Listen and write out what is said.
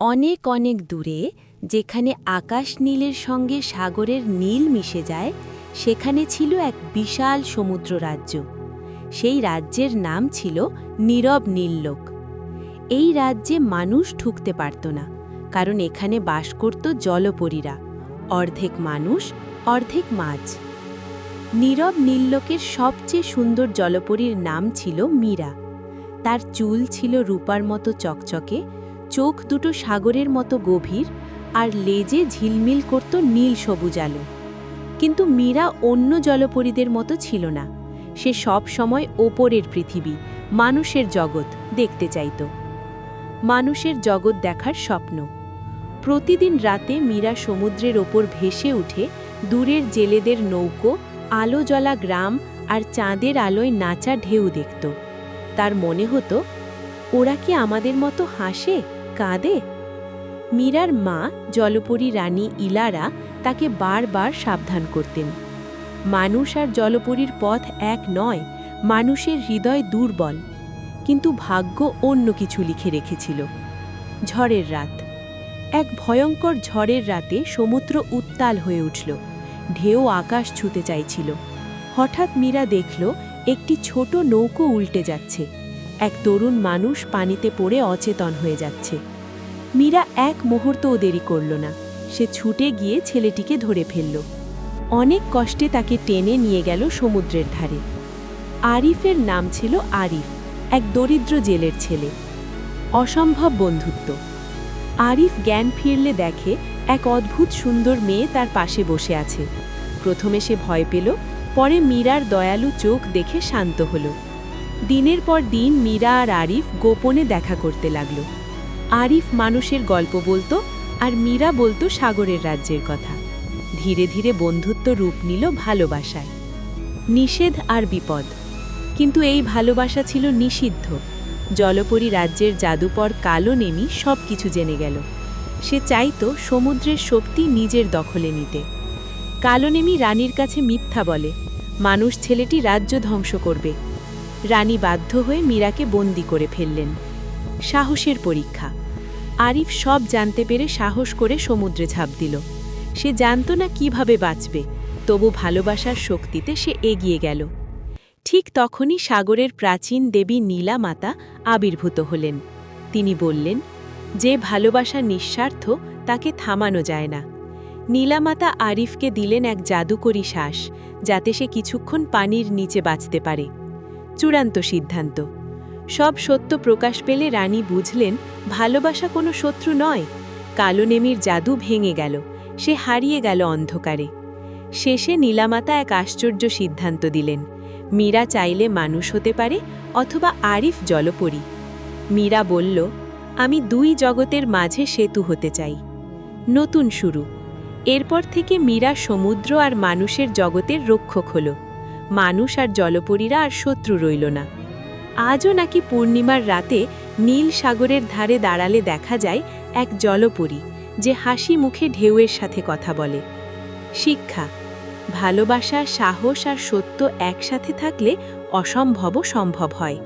অনেক অনেক দূরে, যেখানে আকাশ নীলের সঙ্গে সাগরের নীল মিশে যায়, সেখানে ছিল এক বিশাল সমুদ্র রাজ্য। সেই রাজ্যের নাম ছিল নীরব নীললোক। এই রাজ্যে মানুষ ঢুকতে পারত না, কারণ এখানে বাস করত জলপরীরা, অর্ধেক মানুষ অর্ধেক মাছ। নীরব নীললোকের সবচেয়ে সুন্দর জলপরীর নাম ছিল মীরা। তার চুল ছিল রূপার মতো চকচকে, চোখ দুটো সাগরের মতো গভীর, আর লেজে ঝিলমিল করত নীল সবুজ আলো। কিন্তু মীরা অন্য জলপরীদের মতো ছিল না। সে সব সময় ওপরের পৃথিবী, মানুষের জগৎ দেখতে চাইত। মানুষের জগৎ দেখার স্বপ্ন। প্রতিদিন রাতে মীরা সমুদ্রের ওপর ভেসে উঠে দূরের জেলেদের নৌকো, আলো জ্বলা গ্রাম আর চাঁদের আলোয় নাচা ঢেউ দেখত। তার মনে হতো, ওরা কি আমাদের মতো হাসে, কাঁদে? মীরার মা জলপরী রানী ইলারা তাকে বারবার সাবধান করতেন। মানুষ আর জলপরীর পথ এক নয়, মানুষের হৃদয় দুর্বল। কিন্তু ভাগ্য অন্য কিছু লিখে রেখেছিল। ঝড়ের রাত। এক ভয়ঙ্কর ঝড়ের রাতে সমুদ্র উত্তাল হয়ে উঠল, ঢেউ আকাশ ছুঁতে চাইছিল। হঠাৎ মীরা দেখল একটি ছোট নৌকো উল্টে যাচ্ছে। এক তরুণ মানুষ পানিতে পড়ে অচেতন হয়ে যাচ্ছে। মীরা এক মুহূর্তও দেরি করল না। সে ছুটে গিয়ে ছেলেটিকে ধরে ফেলল। অনেক কষ্টে তাকে টেনে নিয়ে গেল সমুদ্রের ধারে। আরিফের নাম ছিল আরিফ, এক দরিদ্র জেলের ছেলে। অসম্ভব বন্ধুত্ব। আরিফ জ্ঞান ফিরলে দেখে এক অদ্ভুত সুন্দর মেয়ে তার পাশে বসে আছে। প্রথমে সে ভয় পেল, পরে মীরার দয়ালু চোখ দেখে শান্ত হল। দিনের পর দিন মীরা আর আরিফ গোপনে দেখা করতে লাগল। আরিফ মানুষের গল্প বলতো, আর মীরা বলতো সাগরের রাজ্যের কথা। ধীরে ধীরে বন্ধুত্ব রূপ নিল ভালোবাসায়। নিষেধ আর বিপদ। কিন্তু এই ভালোবাসা ছিল নিষিদ্ধ। জলপরী রাজ্যের জাদুকর কালো নেমি সব কিছু জেনে গেল। সে চাইতো সমুদ্রের শক্তি নিজের দখলে নিতে। কালো নেমি রানীর কাছে মিথ্যা বলে, মানুষ ছেলেটি রাজ্য ধ্বংস করবে। রানী বাধ্য হয়ে মীরাকে বন্দি করে ফেললেন। সাহসের পরীক্ষা। আরিফ সব জানতে পেরে সাহস করে সমুদ্রে ঝাঁপ দিল। সে জানত না কিভাবে বাঁচবে, তবু ভালোবাসার শক্তিতে সে এগিয়ে গেল। ঠিক তখনই সাগরের প্রাচীন দেবী নীলা মাতা আবির্ভূত হলেন। তিনি বললেন, যে ভালোবাসা নিঃস্বার্থ তাকে থামানো যায় না। নীলামাতা আরিফকে দিলেন এক জাদুকরী শ্বাস, যাতে সে কিছুক্ষণ পানির নিচে বাঁচতে পারে। চূড়ান্ত সিদ্ধান্ত। সব সত্য প্রকাশ পেলে রানী বুঝলেন, ভালোবাসা কোনো শত্রু নয়। কালো নেমির জাদু ভেঙে গেল, সে হারিয়ে গেল অন্ধকারে। শেষে নীলামাতা এক আশ্চর্য সিদ্ধান্ত দিলেন, মীরা চাইলে মানুষ হতে পারে, অথবা আরিফ জলপরী। মীরা বলল, আমি দুই জগতের মাঝে সেতু হতে চাই। নতুন শুরু। এরপর থেকে মীরা সমুদ্র আর মানুষের জগতের রক্ষক হল। মানুষ আর জলপরীরা আর শত্রু রইল না। আজও নাকি পূর্ণিমার রাতে নীল সাগরের ধারে দাঁড়ালে দেখা যায় এক জলপরী, যে হাসি মুখে ঢেউয়ের সাথে কথা বলে। শিক্ষা। ভালোবাসা, সাহস আর সত্য একসাথে থাকলে অসম্ভবও সম্ভব হয়।